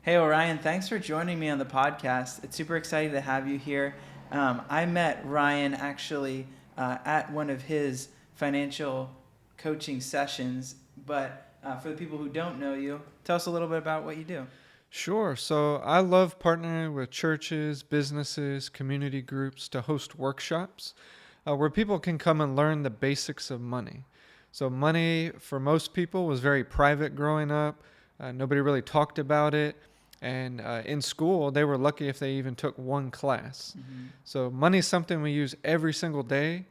Hey, Orion, thanks for joining me on the podcast. It's super exciting to have you here. I met Ryan actually at one of his financial coaching sessions, but for the people who don't know you, tell us a little bit about what you do. Sure. So I love partnering with churches, businesses, community groups to host workshops where people can come and learn the basics of money. So, money for most people was very private growing up. Nobody really talked about it. And in school, they were lucky if they even took one class. Mm-hmm. So, money is something we use every single day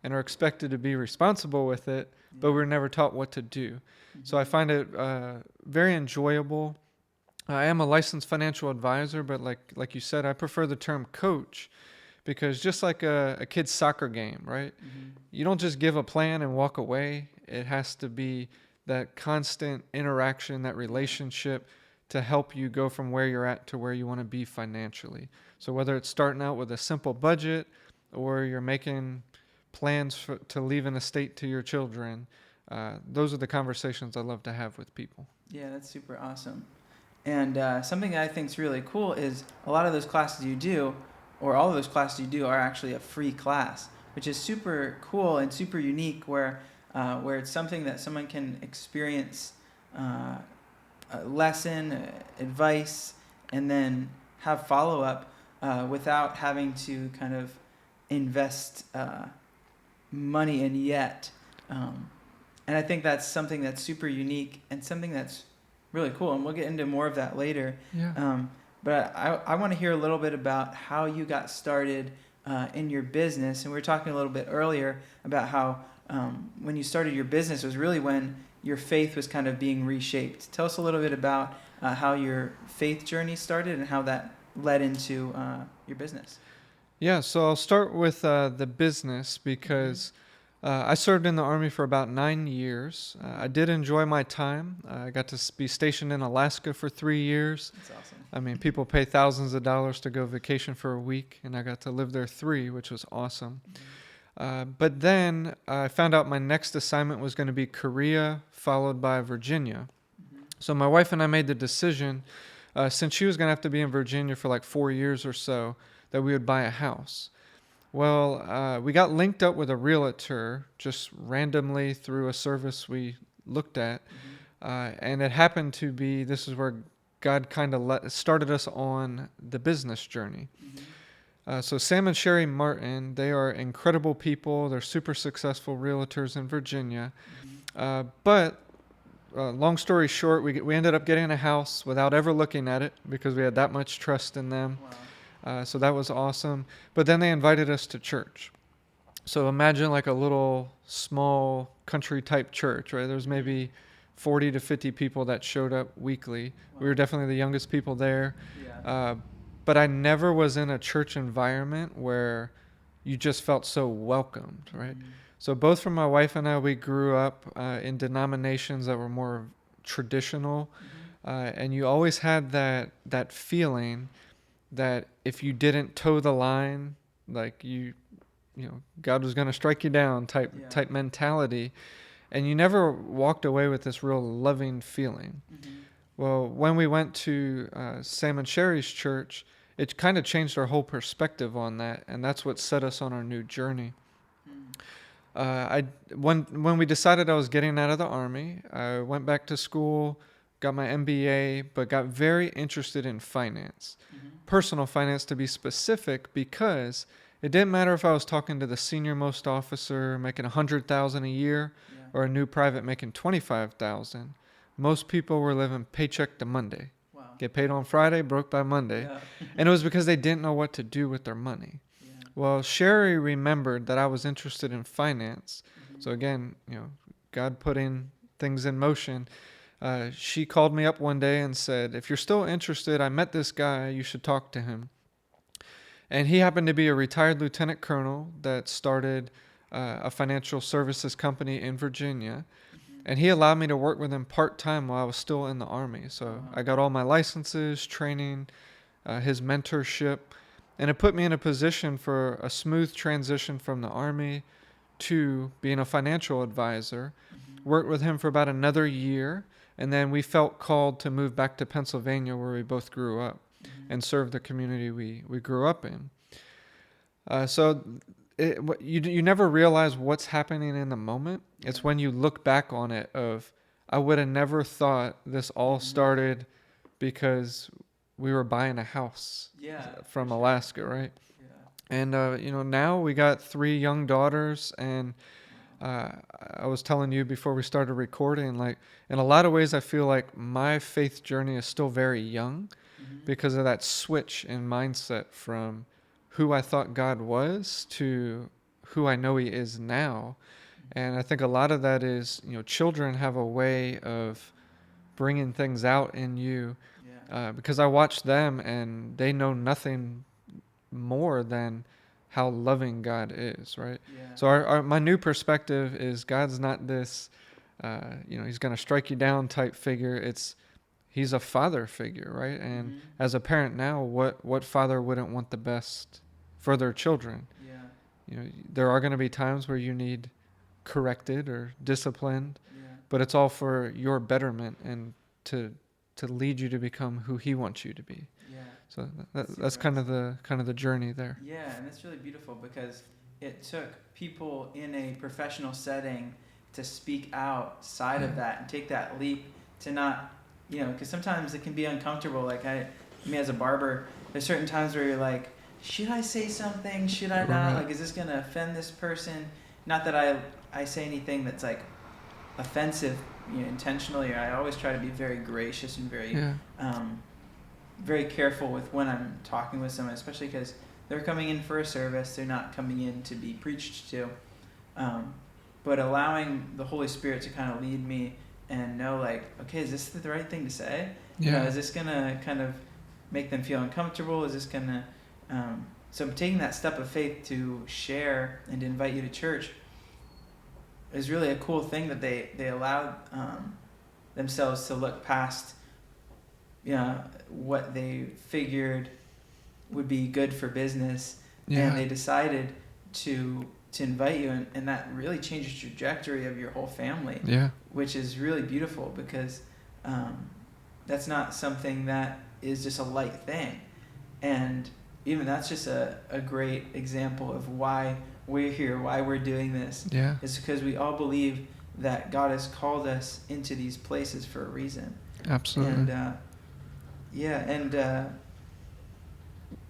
and are expected to be responsible with it, but Yeah. we're never taught what to do. So, I Mm-hmm. find it very enjoyable. I am a licensed financial advisor, but like you said, I prefer the term coach because just like a kid's soccer game, right? Mm-hmm. You don't just give a plan and walk away. It has to be that constant interaction, that Yeah. relationship to help you go from where you're at to where you want to be financially. So whether it's starting out with a simple budget or you're making plans to leave an estate to your children, those are the conversations I love to have with people. Yeah, that's super awesome. And something that I think is really cool is a lot of those classes you do, or all of those classes you do, are actually a free class, which is super cool and super unique. Where it's something that someone can experience, a lesson, advice, and then have follow up without having to kind of invest money in yet. Um, and I think that's something that's super unique and something that's really cool. And we'll get into more of that later. Yeah. But I want to hear a little bit about how you got started in your business. And we were talking a little bit earlier about how when you started your business was really when your faith was kind of being reshaped. Tell us a little bit about how your faith journey started and how that led into your business. Yeah, so I'll start with the business Mm-hmm. because I served in the Army for about 9 years. I did enjoy my time. I got to be stationed in Alaska for 3 years. That's awesome. I mean, people pay thousands of dollars to go vacation for a week, and I got to live there three, which was awesome. Mm-hmm. But then I found out my next assignment was going to be Korea, followed by Virginia. Mm-hmm. So my wife and I made the decision, since she was going to have to be in Virginia for like 4 years or so, that we would buy a house. Well, we got linked up with a realtor just randomly through a service we looked at. Mm-hmm. And it happened to be this is where God kind of started us on the business journey. Mm-hmm. So, Sam and Sherry Martin, they are incredible people. They're super successful realtors in Virginia. Mm-hmm. But long story short, we ended up getting a house without ever looking at it because we had that much trust in them. Wow. So that was awesome. But then they invited us to church. So imagine like a little small country type church, right? There's maybe 40 to 50 people that showed up weekly. We Wow. were definitely the youngest people there. Yeah. Uh, but I never was in a church environment where you just felt so welcomed, right? Mm-hmm. So both for my wife and I, we grew up in denominations that were more traditional, Mm-hmm. and you always had that feeling that if you didn't toe the line, like God was going to strike you down Yeah. type mentality, and you never walked away with this real loving feeling. Mm-hmm. Well, when we went to Sam and Sherry's church, it kind of changed our whole perspective on that, and that's what set us on our new journey. Mm-hmm. I when we decided I was getting out of the army, I went back to school, got my MBA, but got very interested in finance, Mm-hmm. personal finance to be specific, because it didn't matter if I was talking to the senior most officer making 100,000 a year Yeah. or a new private making 25,000. Most people were living paycheck to Monday, Wow. get paid on Friday, broke by Monday, Yeah. and it was because they didn't know what to do with their money. Yeah. Well, Sherry remembered that I was interested in finance. Mm-hmm. So again, God putting things in motion. She called me up one day and said, "If you're still interested, I met this guy. You should talk to him." And he happened to be a retired lieutenant colonel that started a financial services company in Virginia. Mm-hmm. And he allowed me to work with him part time while I was still in the Army. So Wow. I got all my licenses, training, his mentorship, and it put me in a position for a smooth transition from the Army to being a financial advisor. Mm-hmm. Worked with him for about another year, And then we felt called to move back to Pennsylvania, where we both grew up, Mm-hmm. and serve the community we grew up in. You never realize what's happening in the moment. It's Yeah. when you look back on it of, I would have never thought this all Mhm. started because we were buying a house Yeah. from for sure. Alaska, right? Yeah. And now we got 3 young daughters, and Wow. I was telling you before we started recording, like, in a lot of ways, I feel like my faith journey is still very young Mm-hmm. because of that switch in mindset from who I thought God was to who I know He is now. And I think a lot of that is, children have a way of bringing things out in you, Yeah. because I watch them and they know nothing more than how loving God is, right? Yeah. So my new perspective is God's not this, He's going to strike you down type figure. He's a father figure, right? And Mm-hmm. as a parent now, what father wouldn't want the best for their children? Yeah. There are going to be times where you need corrected or disciplined, Yeah. but it's all for your betterment and to lead you to become who He wants you to be. Yeah. So That's that's super kind of the journey there. Yeah, and that's really beautiful because it took people in a professional setting to speak outside of Yeah. that and take that leap to not, because sometimes it can be uncomfortable. Like me as a barber, there's certain times where you're like, should I say something? Should I not? Right. Like, is this gonna offend this person? Not that I say anything that's like offensive, intentionally. I always try to be very gracious and very Yeah. very careful with when I'm talking with someone, especially because they're coming in for a service. They're not coming in to be preached to. But allowing the Holy Spirit to kind of lead me and know, like, okay, is this the right thing to say? Yeah. Is this going to kind of make them feel uncomfortable? Is this going to... so taking that step of faith to share and to invite you to church is really a cool thing that they allowed themselves to look past what they figured would be good for business, Yeah. and they decided to invite you, and that really changed the trajectory of your whole family, Yeah. which is really beautiful because that's not something that is just a light thing, and even that's just a great example of why we're here, why we're doing this. Yeah. It's because we all believe that God has called us into these places for a reason. Absolutely. And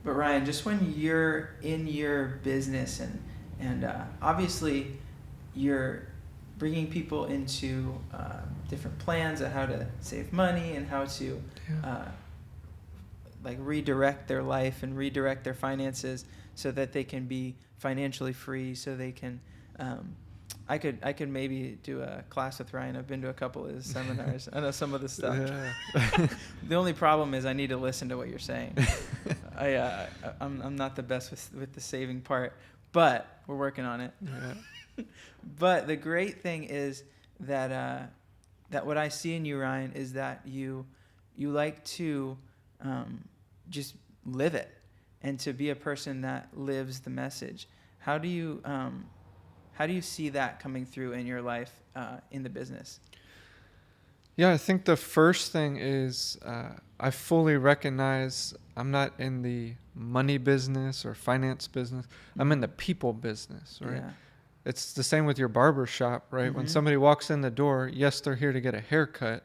but Ryan, just when you're in your business and obviously you're bringing people into different plans of how to save money and how to Yeah. like redirect their life and redirect their finances so that they can be financially free, so they can I could maybe do a class with Ryan. I've been to a couple of his seminars. I know some of the stuff. Yeah. The only problem is I need to listen to what you're saying. I'm not the best with the saving part, but we're working on it. Yeah. But the great thing is that that what I see in you, Ryan, is that you like to just live it and to be a person that lives the message. How do you see that coming through in your life in the business? Yeah, I think the first thing is I fully recognize I'm not in the money business or finance business. I'm in the people business, right? Yeah. It's the same with your barber shop, right? When Mhm. somebody walks in the door, yes, they're here to get a haircut,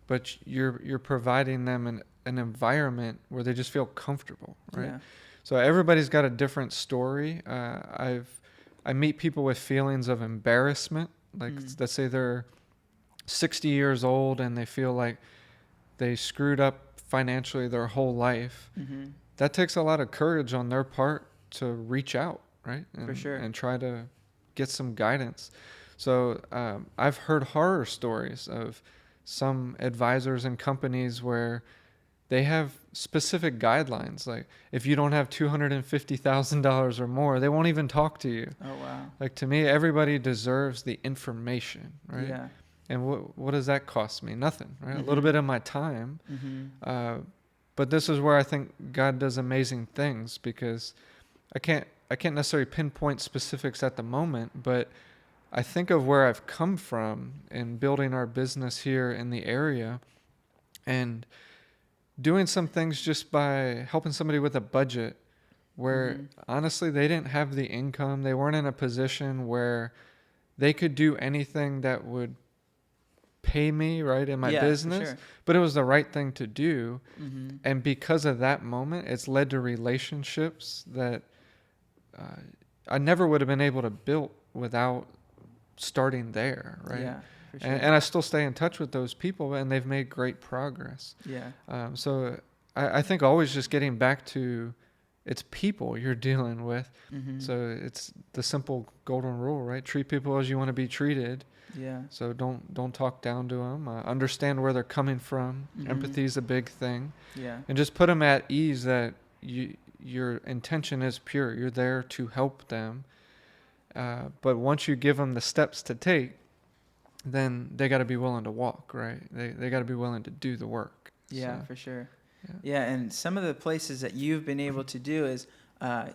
but you're providing them an environment where they just feel comfortable, right? Yeah. So everybody's got a different story. I meet people with feelings of embarrassment, like let's say they're 60 years old and they feel like they screwed up financially their whole life. Mhm. That takes a lot of courage on their part to reach out, right? For sure. And try to get some guidance. So I've heard horror stories of some advisors and companies where they have specific guidelines. Like if you don't have $250,000 or more, they won't even talk to you. Oh wow. Like to me, everybody deserves the information, right? Yeah. And what does that cost me? Nothing, right? Mhm. A little bit of my time. Mhm. But this is where I think God does amazing things because I can't necessarily pinpoint specifics at the moment, but I think of where I've come from in building our business here in the area and doing some things just by helping somebody with a budget where Mm-hmm. honestly they didn't have the income. They weren't in a position where they could do anything that would pay me, right, in my Yeah, for business, sure. but it was the right thing to do. Mm-hmm. And because of that moment, it's led to relationships that uh, I never would have been able to build without starting there, right? Yeah, for And, sure. and I still stay in touch with those people, and they've made great progress. Yeah. So I think always just getting back to it's people you're dealing with. Mm-hmm. So it's the simple golden rule, right? Treat people as you want to be treated. Yeah. So don't talk down to them. Understand where they're coming from. Mm-hmm. Empathy is a big thing, Yeah. and just put them at ease that your intention is pure. You're there to help them. But once you give them the steps to take, then they got to be willing to walk, right? They got to be willing to do the work. Yeah, So, for sure. yeah. Yeah, and some of the places that you've been able to do is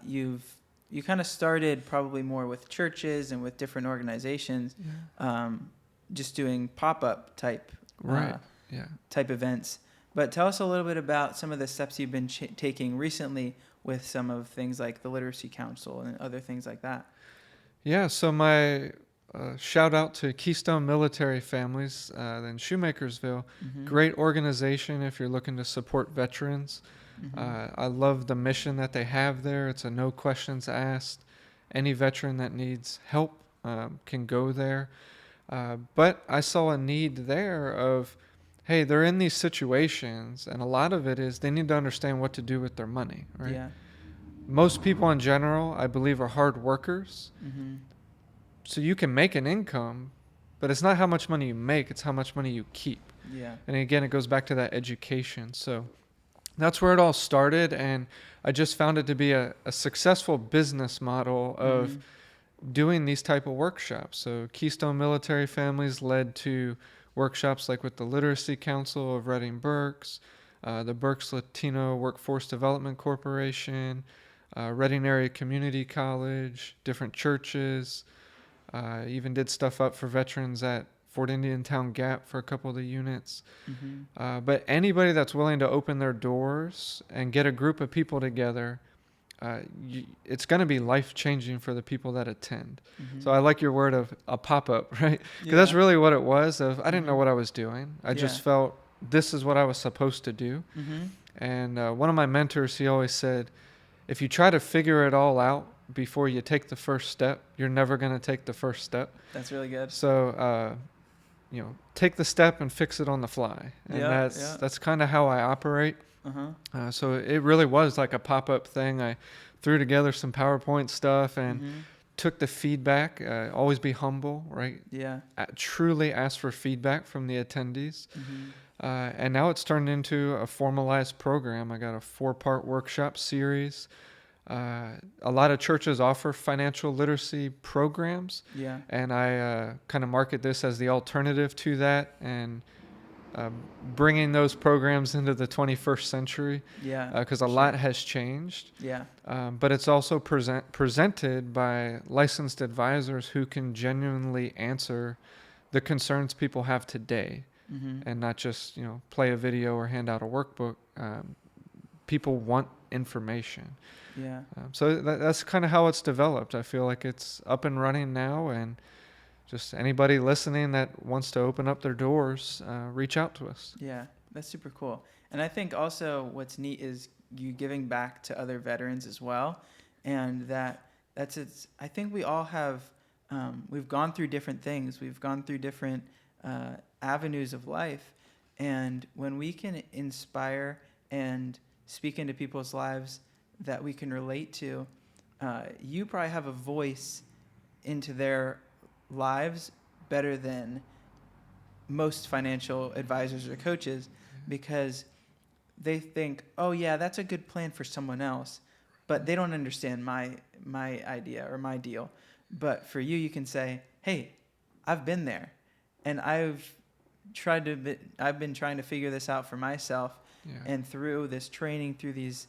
you kind of started probably more with churches and with different organizations, just doing pop-up type Right. Yeah. type events. But tell us a little bit about some of the steps you've been taking recently with some of things like the Literacy Council and other things like that. Yeah. So my shout out to Keystone Military Families in Shoemakersville. Mm-hmm. Great organization if you're looking to support veterans. Mm-hmm. I love the mission that they have there. It's a no questions asked. Any veteran that needs help can go there. But I saw a need there of, hey, they're in these situations, and a lot of it is they need to understand what to do with their money, right? Yeah. Most people in general, I believe, are hard workers. Mm-hmm. So you can make an income, but it's not how much money you make, it's how much money you keep. Yeah. And again, it goes back to that education. So that's where it all started, and I just found it to be a successful business model of Mm-hmm. doing these type of workshops. So Keystone Military Families led to workshops like with the Literacy Council of Reading Berks, the Berks Latino Workforce Development Corporation, Reading Area Community College, different churches. Even did stuff up for veterans at Fort Indian Town Gap for a couple of the units. Mm-hmm. But anybody that's willing to open their doors and get a group of people together, it's going to be life-changing for the people that attend. Mm-hmm. So I like your word of a pop-up, right? Because Yeah. that's really what it was. Of I didn't know Mhm. what I was doing. I just Yeah. felt this is what I was supposed to do. Mm-hmm. And one of my mentors, he always said, if you try to figure it all out before you take the first step, you're never going to take the first step. That's really good. So, take the step and fix it on the fly. And Yeah, that's kind of how I operate. Uh-huh. So it really was like a pop-up thing. I threw together some PowerPoint stuff and Mm-hmm. took the feedback. Always be humble, right? Yeah. Truly ask for feedback from the attendees. Mm-hmm. And now it's turned into a formalized program. I got a 4-part workshop series. A lot of churches offer financial literacy programs, Yeah. and I kind of market this as the alternative to that, and bringing those programs into the 21st century, Yeah. because a lot has changed. Yeah. But it's also presented by licensed advisors who can genuinely answer the concerns people have today, Mm-hmm. and not just play a video or hand out a workbook. People want information. Yeah. So that's kind of how it's developed. I feel like it's up and running now, and just anybody listening that wants to open up their doors, reach out to us. Yeah. That's super cool. And I think also what's neat is you giving back to other veterans as well, and that's it's. I think we all have. We've gone through different things. We've gone through different avenues of life, and when we can inspire and speak into people's lives that we can relate to, you probably have a voice into their lives better than most financial advisors or coaches, because they think, oh yeah, that's a good plan for someone else, but they don't understand my idea or my deal. But for you, you can say, hey, I've been there, and I've been trying to figure this out for myself. Yeah. And through this training, through these,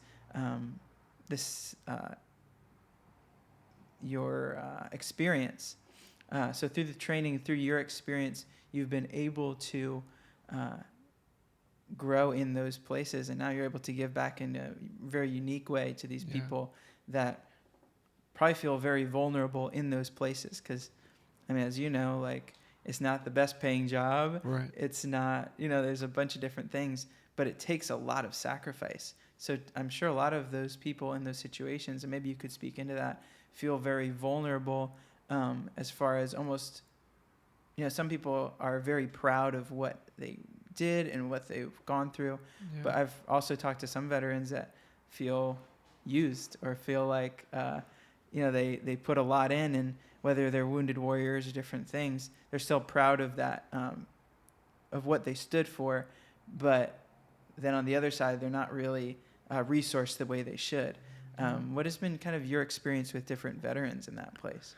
your experience, So through the training, through your experience, you've been able to uh, grow in those places, and now you're able to give back in a very unique way to these Yeah. people that probably feel very vulnerable in those places. Because, I mean, as you know, like, it's not the best paying job. Right. It's not, there's a bunch of different things, but it takes a lot of sacrifice. So I'm sure a lot of those people in those situations, and maybe you could speak into that, feel very vulnerable, as far as almost, some people are very proud of what they did and what they've gone through. Yeah. But I've also talked to some veterans that feel used or feel like, they put a lot in, and whether they're wounded warriors or different things, they're still proud of that, of what they stood for. But then on the other side, they're not really resourced the way they should. What has been kind of your experience with different veterans in that place?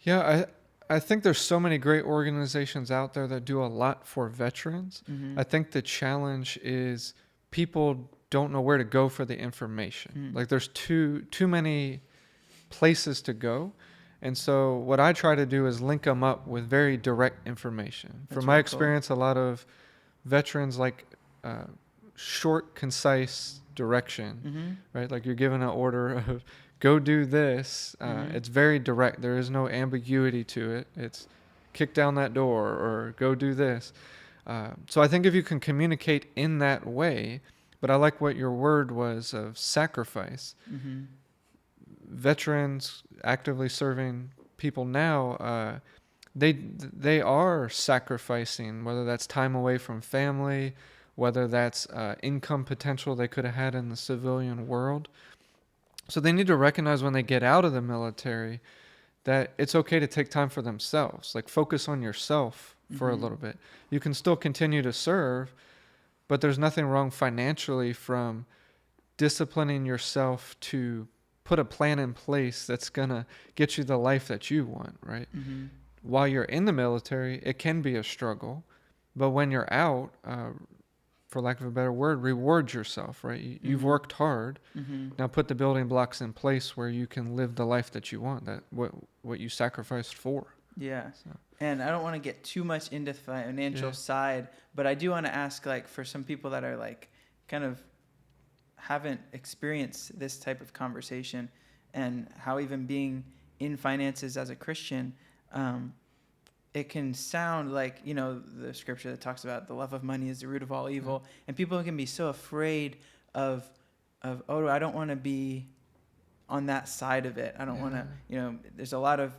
Yeah, I think there's so many great organizations out there that do a lot for veterans. Mm-hmm. I think the challenge is people don't know where to go for the information. Mm. Like there's too many places to go. And so what I try to do is link them up with very direct information. That's From my really cool. experience, a lot of veterans like short, concise direction, Mm-hmm. right? Like you're given an order of go do this. Mhm. It's very direct. There is no ambiguity to it. It's kick down that door or go do this. So I think if you can communicate in that way, but I like what your word was of sacrifice. Mm-hmm. Veterans actively serving people now, they are sacrificing, whether that's time away from family, whether that's income potential they could have had in the civilian world. So they need to recognize when they get out of the military that it's okay to take time for themselves. Like focus on yourself for a Mhm. little bit. You can still continue to serve, but there's nothing wrong financially from disciplining yourself to put a plan in place that's going to get you the life that you want, right? Mm-hmm. While you're in the military, it can be a struggle, but when you're out, for lack of a better word, reward yourself, right? You've Mhm. worked hard. Mm-hmm. Now put the building blocks in place where you can live the life that you want, that what you sacrificed for. Yeah. So. And I don't want to get too much into the financial Yeah. side, but I do want to ask, like, for some people that are like kind of haven't experienced this type of conversation, and how even being in finances as a Christian, it can sound like, the scripture that talks about the love of money is the root of all evil, and people can be so afraid of oh, I don't want to be on that side of it. I don't want to, there's a lot of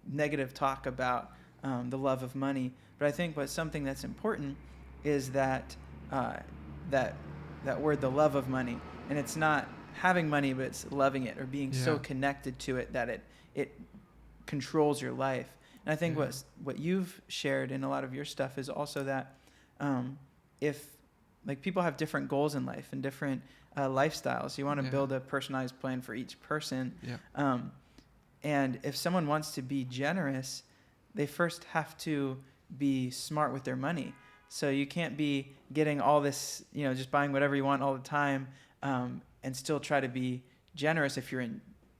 negative talk about the love of money, but I think what's something that's important is that that word, the love of money, and it's not having money, but it's loving it or being so Yeah. connected to it that it controls your life. And I think Yeah. what you've shared in a lot of your stuff is also that if, like, people have different goals in life and different lifestyles, you want to Yeah. build a personalized plan for each person. Yeah. And if someone wants to be generous, they first have to be smart with their money. So you can't be getting all this, just buying whatever you want all the time, and still try to be generous if you're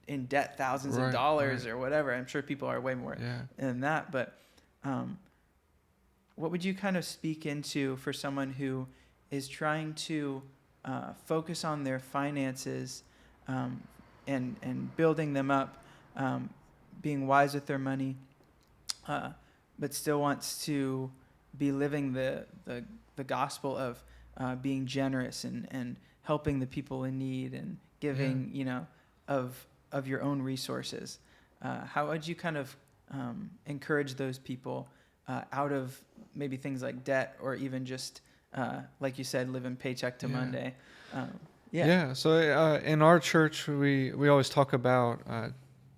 in debt thousands of Right, dollars right. or whatever. I'm sure people are way more Yeah. than that. But what would you kind of speak into for someone who is trying to focus on their finances, and building them up, being wise with their money, but still wants to be living the gospel of being generous and helping the people in need and giving, of your own resources? How would you kind of encourage those people out of maybe things like debt, or even just, like you said, living paycheck to Yeah. Monday? So in our church, we always talk about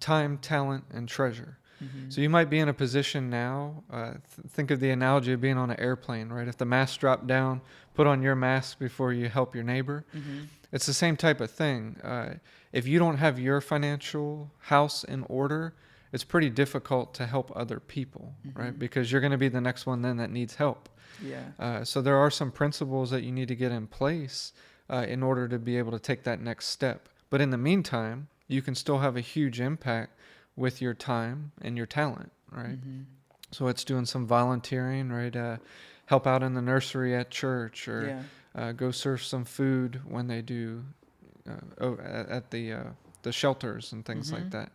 time, talent, and treasure. Mm-hmm. So you might be in a position now, think of the analogy of being on an airplane, right? If the mask dropped down, put on your mask before you help your neighbor. Mm-hmm. It's the same type of thing. If you don't have your financial house in order, it's pretty difficult to help other people, right? Mhm. Because you're going to be the next one then that needs help. Yeah. So there are some principles that you need to get in place in order to be able to take that next step. But in the meantime, you can still have a huge impact with your time and your talent. right? Mm-hmm. So it's doing some volunteering, right? Help out in the nursery at church, or Yeah. go serve some food when they do at the shelters and things Mm-hmm. like that.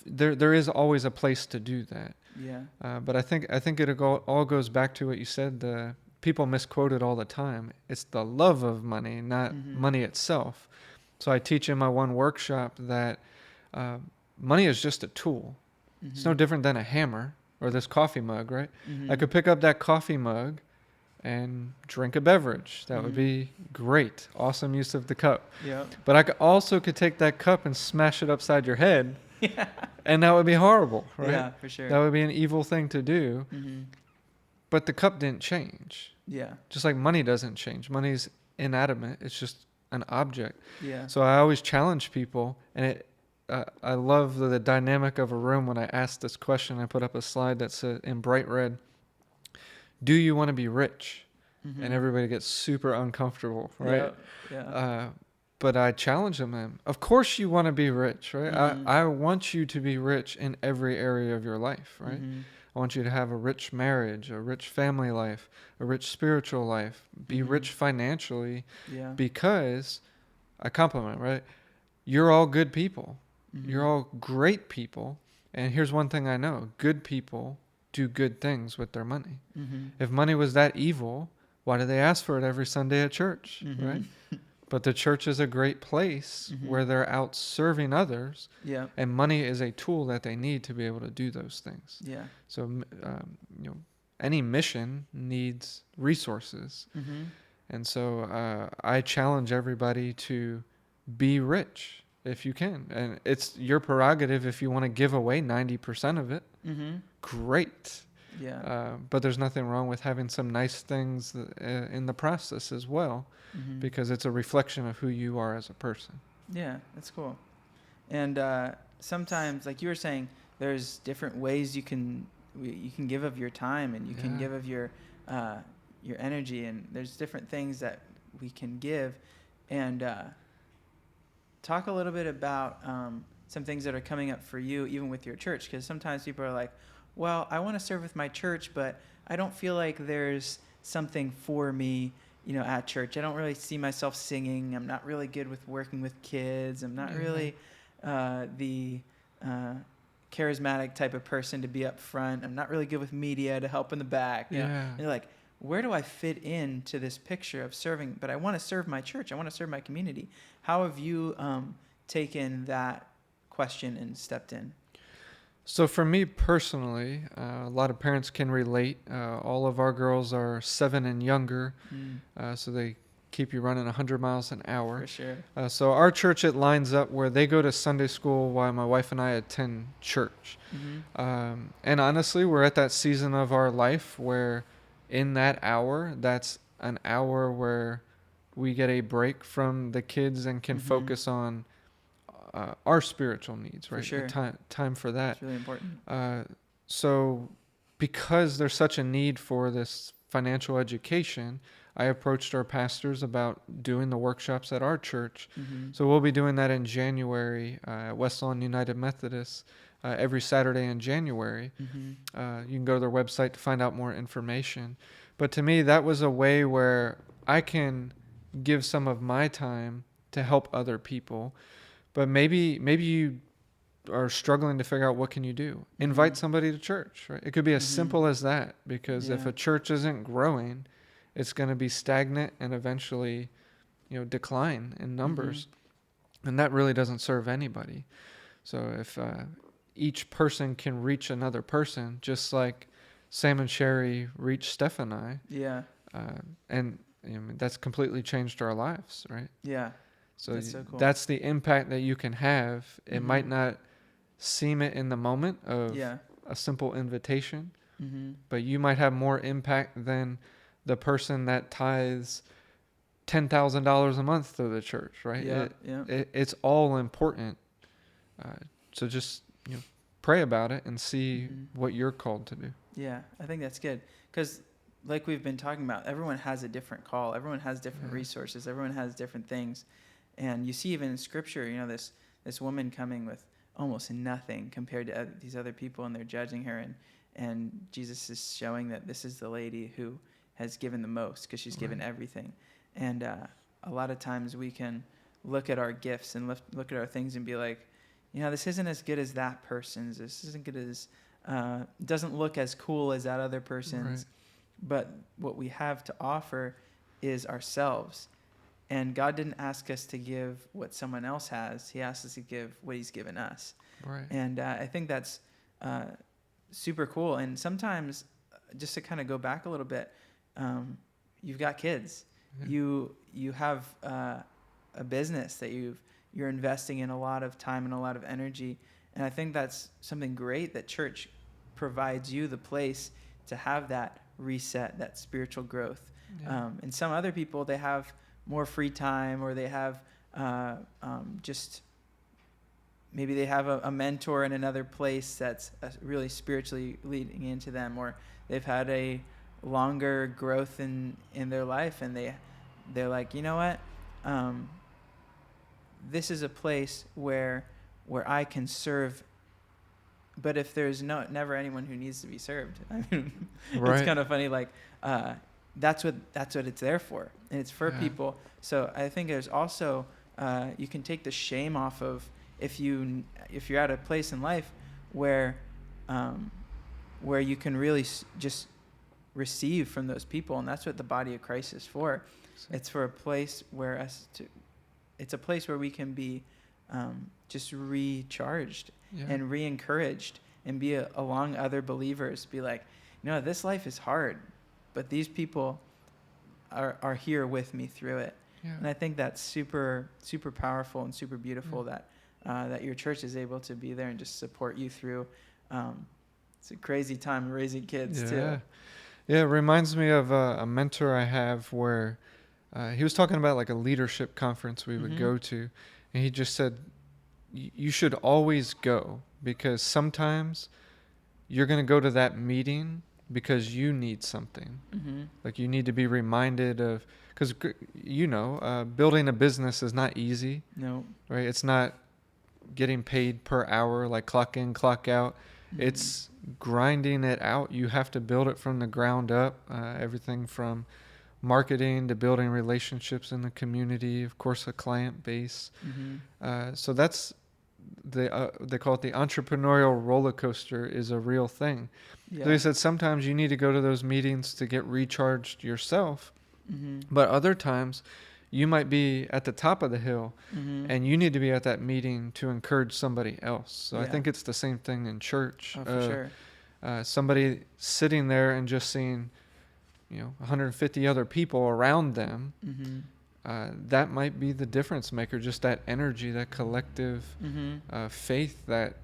There is always a place to do that. Yeah. But I think all goes back to what you said. The people misquote it all the time. It's the love of money, not Mm-hmm. money itself. So I teach in my one workshop that uh, money is just a tool. It's no Mm-hmm. different than a hammer or this coffee mug, right? I Mm-hmm. could pick up that coffee mug and drink a beverage. That would Mm-hmm. be great. Awesome use of the cup. Yep. But I could take that cup and smash it upside your head, Yeah. and that would be horrible, right? Yeah, for sure. That would be an evil thing to do. Mm-hmm. But the cup didn't change. Yeah. Just like money doesn't change. Money's inanimate. It's just an object. Yeah. So I always challenge people, and I love the dynamic of a room. When I ask this question, I put up a slide that's in bright red. Do you want to be rich? Mm-hmm. And everybody gets super uncomfortable, right? Yeah. But I challenge them. Of course you want to be rich, right? Mhm. I want you to be rich in every area of your life, right? Mhm. I want you to have a rich marriage, a rich family life, a rich spiritual life, be Mhm. rich financially, Yeah. because I compliment, right? You're all good people. Mhm. You're all great people. And here's one thing I know. Good people do good things with their money. Mhm. If money was that evil, why do they ask for it every Sunday at church, Mhm. right? But the church is a great place Mhm. where they're out serving others, Yeah. and money is a tool that they need to be able to do those things. Yeah. So, any mission needs resources. Mhm. And so I challenge everybody to be rich if you can. And it's your prerogative if you want to give away 90% of it. Mhm. Great. Yeah. But there's nothing wrong with having some nice things in the process as well, Mhm. because it's a reflection of who you are as a person. Yeah, that's cool. And sometimes, like you were saying, there's different ways you can give of your time, and you can Yeah. give of your energy, and there's different things that we can give. And talk a little bit about some things that are coming up for you, even with your church, because sometimes people are like, well, I want to serve with my church, but I don't feel like there's something for me, at church. I don't really see myself singing. I'm not really good with working with kids. I'm not really the charismatic type of person to be up front. I'm not really good with media to help in the back. Yeah. And you're like, where do I fit into this picture of serving? But I want to serve my church. I want to serve my community. How have you taken that question and stepped in? So for me personally, a lot of parents can relate. All of our girls are 7 and younger, so they keep you running 100 miles an hour. For sure. So our church, it lines up where they go to Sunday school while my wife and I attend church. Mm-hmm. And honestly, we're at that season of our life where in that hour, that's an hour where we get a break from the kids and can Mhm. focus on our spiritual needs, For right? sure. Time for that. It's really important. So because there's such a need for this financial education, I approached our pastors about doing the workshops at our church. Mm-hmm. So we'll be doing that in January at West Lawn United Methodist every Saturday in January. Mm-hmm. You can go to their website to find out more information. But to me, that was a way where I can give some of my time to help other people. But maybe you are struggling to figure out what can you do. Invite somebody to church, right? It could be as simple as that, because if Yeah. a church isn't growing, it's going to be stagnant and eventually, decline in numbers. And that really doesn't serve anybody. So if each person can reach another person, just like Sam and Sherry reached Steph and I, Yeah. and that's completely changed our lives, right? Yeah. So That's so cool. that's the impact that you can have. It Mhm. might not seem it in the moment of Yeah. a simple invitation, Mm-hmm. but you might have more impact than the person that tithes $10,000 a month to the church, right? Yeah. It's all important. So just pray about it and see Mhm. what you're called to do. Yeah, I think that's good, because like we've been talking about, everyone has a different call. Everyone has different Yeah. resources. Everyone has different things. And you see even in scripture, this woman coming with almost nothing compared to these other people, and they're judging her, and Jesus is showing that this is the lady who has given the most because she's given everything. And a lot of times we can look at our gifts and look at our things and be like, this isn't as good as that person's. This isn't good as, doesn't look as cool as that other person's. Right. But what we have to offer is ourselves. And God didn't ask us to give what someone else has. He asked us to give what he's given us. Right. And I think that's super cool. And sometimes, just to kind of go back a little bit, you've got kids. Yeah. You have a business that you're investing in a lot of time and a lot of energy. And I think that's something great that church provides you the place to have that reset, that spiritual growth. Yeah. And some other people, they have more free time, or they have just maybe they have a mentor in another place that's really spiritually leading into them, or they've had a longer growth in their life, and they're like, you know what, this is a place where I can serve. But if there's never anyone who needs to be served, I mean, right. It's kind of funny. Like that's what it's there for, and it's for people. So I think there's also you can take the shame off of if you're at a place in life where you can really just receive from those people, and that's what the body of Christ is for. It's for a place where it's a place where we can be just recharged and re-encouraged, and be along other believers. Be like, this life is hard, but these people are here with me through it. Yeah. And I think that's super, super powerful and super beautiful that your church is able to be there and just support you through. It's a crazy time raising kids too. Yeah, it reminds me of a mentor I have where he was talking about like a leadership conference we would go to, and he just said, you should always go, because sometimes you're going to go to that meeting because you need something. Mm-hmm. Like you need to be reminded of, because building a business is not easy. No. Right? It's not getting paid per hour, like clock in, clock out. Mm-hmm. It's grinding it out. You have to build it from the ground up. Everything from marketing to building relationships in the community, of course, a client base. Mm-hmm. So that's they call it the entrepreneurial roller coaster is a real thing. Yeah. So he said sometimes you need to go to those meetings to get recharged yourself, but other times you might be at the top of the hill and you need to be at that meeting to encourage somebody else. So I think it's the same thing in church. Oh, for sure. Somebody sitting there and just seeing 150 other people around them, that might be the difference maker. Just that energy, that collective faith that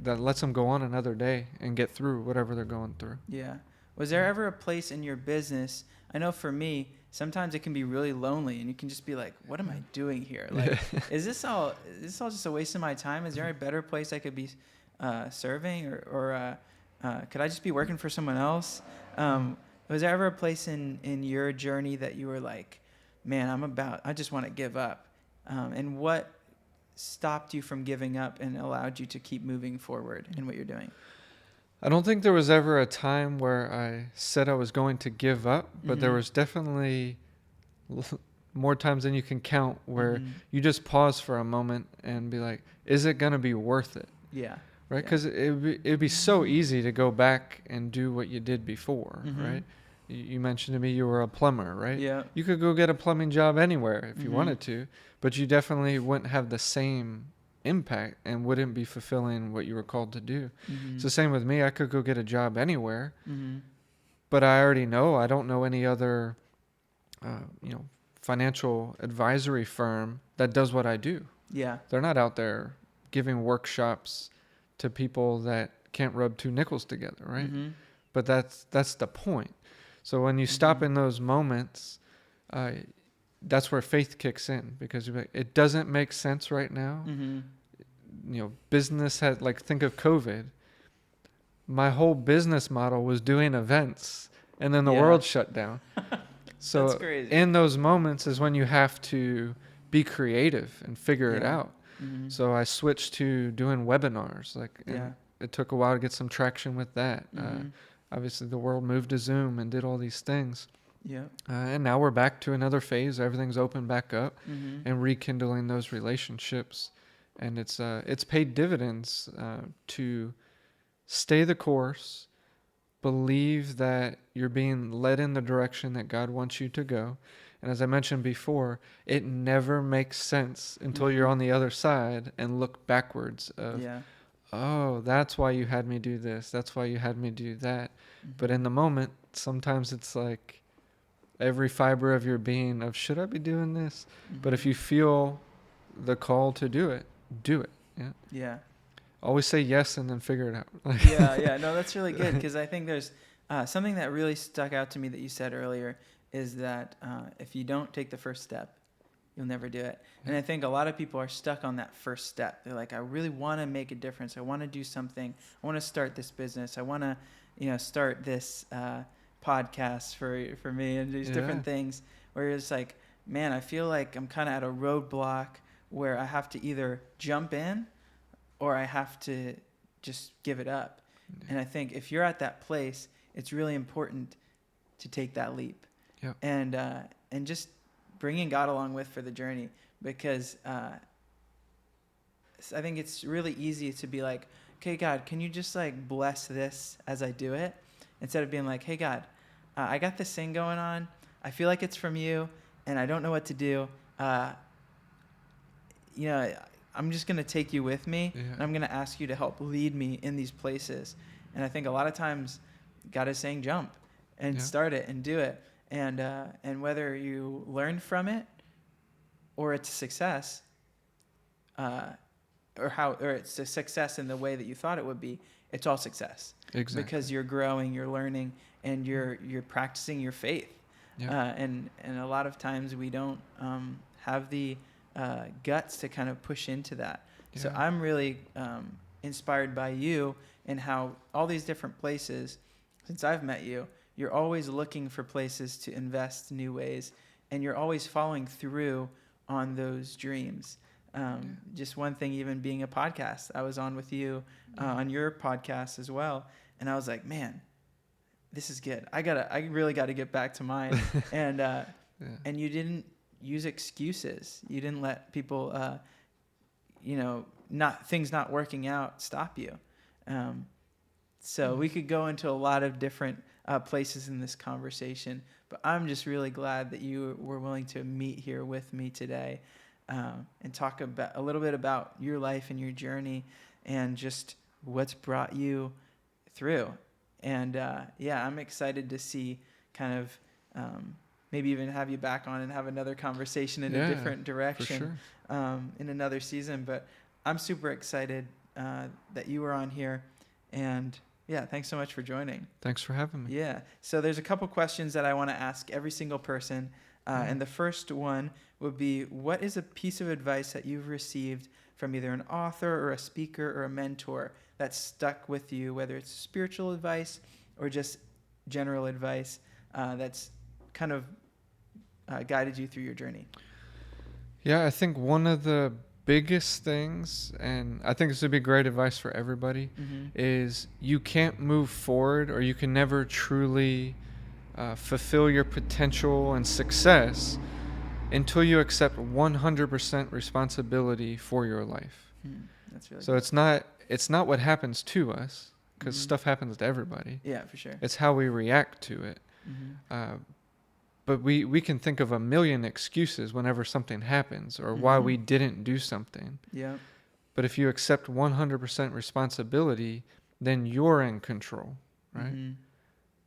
lets them go on another day and get through whatever they're going through. Yeah. Was there ever a place in your business? I know for me, sometimes it can be really lonely, and you can just be like, "What am I doing here? Like, is this all just a waste of my time? Is there a better place I could be serving, or could I just be working for someone else?" Was there ever a place in your journey that you were like, man, I just want to give up? And what stopped you from giving up and allowed you to keep moving forward in what you're doing? I don't think there was ever a time where I said I was going to give up, but there was definitely more times than you can count where you just pause for a moment and be like, is it going to be worth it? Yeah. Right? Because it'd be so easy to go back and do what you did before, right? You mentioned to me you were a plumber, right? Yeah. You could go get a plumbing job anywhere if you wanted to, but you definitely wouldn't have the same impact and wouldn't be fulfilling what you were called to do. It's the same with me. I could go get a job anywhere, but I already know I don't know any other, financial advisory firm that does what I do. Yeah. They're not out there giving workshops to people that can't rub two nickels together, right? But that's the point. So when you stop in those moments, that's where faith kicks in, because it doesn't make sense right now. Business had, think of COVID. My whole business model was doing events, and then the world shut down. So in those moments is when you have to be creative and figure it out. Mm-hmm. So I switched to doing webinars. And Yeah. it took a while to get some traction with that. Mm-hmm. Obviously, the world moved to Zoom and did all these things. Yeah. And now we're back to another phase. Everything's open back up Mm-hmm. and rekindling those relationships. And it's paid dividends to stay the course, believe that you're being led in the direction that God wants you to go. And as I mentioned before, it never makes sense until you're on the other side and look backwards of, Yeah. oh, that's why you had me do this. That's why you had me do that. Mm-hmm. But in the moment, sometimes it's like every fiber of your being of, should I be doing this? But if you feel the call to do it, do it. Yeah. Yeah. Always say yes and then figure it out. Yeah. No, that's really good, because I think there's something that really stuck out to me that you said earlier is that if you don't take the first step, you'll never do it. And I think a lot of people are stuck on that first step. They're like, I really want to make a difference. I want to do something. I want to start this business. I want to, start this podcast for me and these different things, where it's like, man, I feel like I'm kind of at a roadblock where I have to either jump in or I have to just give it up. Yeah. And I think if you're at that place, it's really important to take that leap. Yep. And just bringing God along with for the journey, because I think it's really easy to be like, okay, God, can you just like bless this as I do it? Instead of being like, hey, God, I got this thing going on. I feel like it's from you and I don't know what to do. I'm just going to take you with me, and I'm going to ask you to help lead me in these places. And I think a lot of times God is saying jump and start it and do it. And whether you learn from it or it's a success, or it's a success in the way that you thought it would be, it's all success. Exactly. Because you're growing, you're learning, and you're practicing your faith. Yeah. And a lot of times we don't have the guts to kind of push into that. Yeah. So I'm really inspired by you and how all these different places, since I've met you, you're always looking for places to invest new ways, and you're always following through on those dreams. Just one thing, even being a podcast, I was on with you on your podcast as well, and I was like, man, this is good. I really got to get back to mine. And and you didn't use excuses. You didn't let people, things not working out stop you. So we could go into a lot of different places in this conversation, but I'm just really glad that you were willing to meet here with me today and talk about a little bit about your life and your journey and just what's brought you through. And I'm excited to see kind of maybe even have you back on and have another conversation in a different direction in another season. But I'm super excited that you were on here. And thanks so much for joining. Thanks for having me. Yeah. So there's a couple questions that I want to ask every single person. And the first one would be, what is a piece of advice that you've received from either an author or a speaker or a mentor that stuck with you, whether it's spiritual advice or just general advice that's kind of guided you through your journey? Yeah, I think one of the biggest things, and I think this would be great advice for everybody, is you can't move forward, or you can never truly fulfill your potential and success until you accept 100% responsibility for your life. That's really so good. it's not what happens to us, because stuff happens to everybody. Yeah, for sure. It's how we react to it. But we can think of a million excuses whenever something happens or why we didn't do something. Yeah. But if you accept 100% responsibility, then you're in control, right?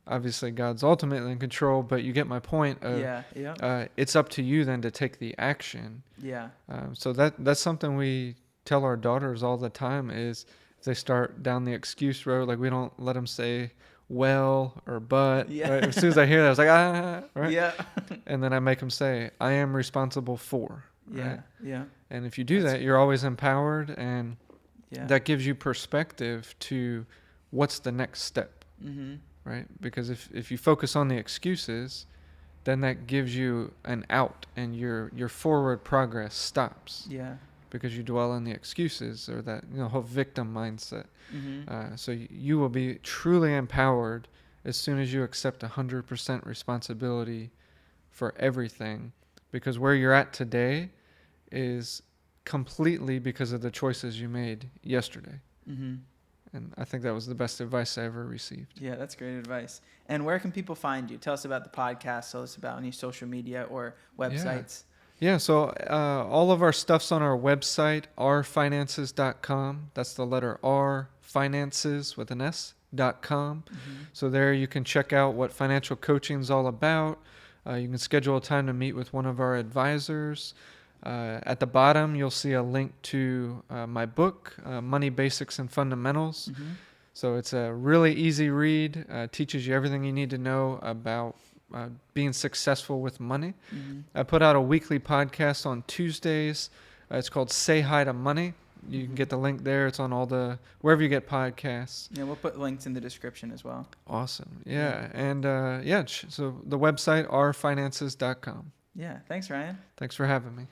Obviously, God's ultimately in control, but you get my point. It's up to you then to take the action. Yeah. So that's something we tell our daughters all the time is if they start down the excuse road, like we don't let them say well or but. Yeah. Right? As soon as I hear that, I was like, right? Yeah. And then I make them say, I am responsible for. Yeah. Right? Yeah. And if you do that, you're always empowered, and that gives you perspective to what's the next step. Right? Because if you focus on the excuses, then that gives you an out, and your forward progress stops. Yeah. because you dwell on the excuses or that whole victim mindset. Mm-hmm. So you will be truly empowered as soon as you accept 100% responsibility for everything, because where you're at today is completely because of the choices you made yesterday. Mm-hmm. And I think that was the best advice I ever received. Yeah, that's great advice. And where can people find you? Tell us about the podcast. Tell us about any social media or websites. Yeah, so all of our stuff's on our website, rfinances.com. That's the letter R, finances with an S.com. Mm-hmm. So there you can check out what financial coaching is all about. You can schedule a time to meet with one of our advisors. At the bottom, you'll see a link to my book, Money Basics and Fundamentals. Mm-hmm. So it's a really easy read, teaches you everything you need to know about being successful with money. Mm-hmm. I put out a weekly podcast on Tuesdays. It's called Say Hi to Money. You can get the link there. It's on wherever you get podcasts. Yeah, we'll put links in the description as well. Awesome. Yeah. And so the website, rfinances.com. Yeah, thanks, Ryan. Thanks for having me.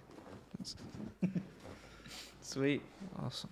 Sweet. Awesome.